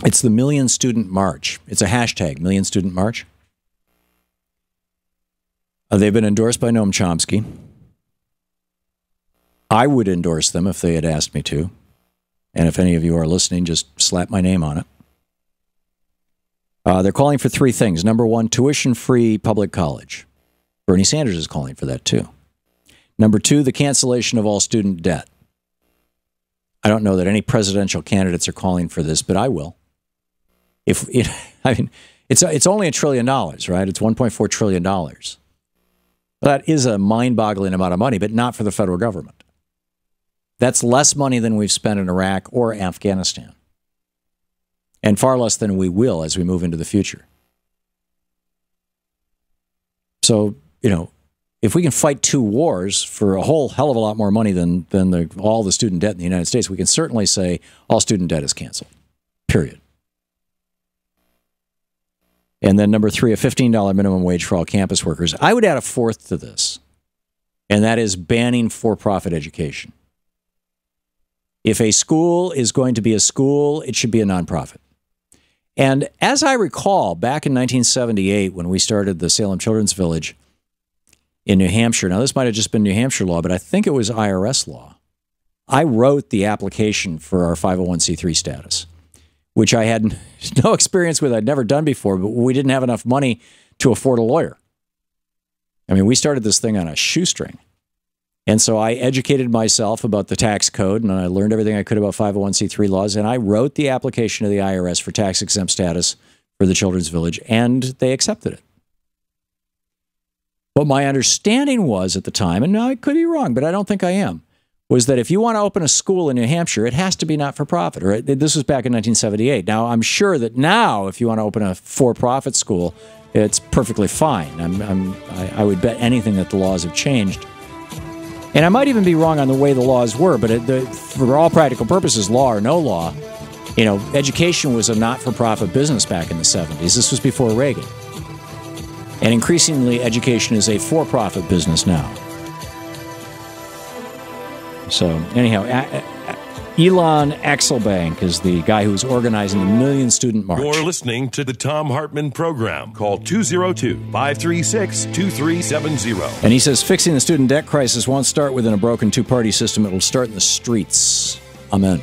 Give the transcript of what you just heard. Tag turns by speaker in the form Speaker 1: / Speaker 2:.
Speaker 1: It's the Million Student March. It's a hashtag, Million Student March. They've been endorsed by Noam Chomsky. I would endorse them if they had asked me to. And if any of you are listening, just slap my name on it. They're calling for three things. Number one, tuition-free public college. Bernie Sanders is calling for that too. Number two, the cancellation of all student debt. I don't know that any presidential candidates are calling for this, but I will. It's only $1 trillion, right? It's $1.4 trillion. That is a mind-boggling amount of money, but not for the federal government. That's less money than we've spent in Iraq or Afghanistan, and far less than we will as we move into the future. So, if we can fight two wars for a whole hell of a lot more money than all the student debt in the United States, we can certainly say all student debt is canceled, period. And then number three, a $15 minimum wage for all campus workers. I would add a fourth to this, and that is banning for-profit education. If a school is going to be a school, it should be a nonprofit. And as I recall, back in 1978, when we started the Salem Children's Village in New Hampshire, now this might have just been New Hampshire law, but I think it was IRS law. I wrote the application for our 501c3 status, which I had no experience with. I'd never done before, but we didn't have enough money to afford a lawyer. I mean, we started this thing on a shoestring. And so I educated myself about the tax code, and I learned everything I could about 501c3 laws, and I wrote the application to the IRS for tax-exempt status for the Children's Village, and they accepted it. But my understanding was at the time, and now I could be wrong, but I don't think I am, was that if you want to open a school in New Hampshire, it has to be not-for-profit. Or this was back in 1978. Now, I'm sure that now, if you want to open a for-profit school, it's perfectly fine. I would bet anything that the laws have changed. And I might even be wrong on the way the laws were, but for all practical purposes, law or no law, education was a not-for-profit business back in the 70s. This was before Reagan. And increasingly, education is a for-profit business now. So, anyhow, Elon Axelbank is the guy who's organizing the Million Student March.
Speaker 2: You're listening to the Thom Hartmann Program. Call 202-536-2370.
Speaker 1: And he says fixing the student debt crisis won't start within a broken two-party system. It'll start in the streets. Amen.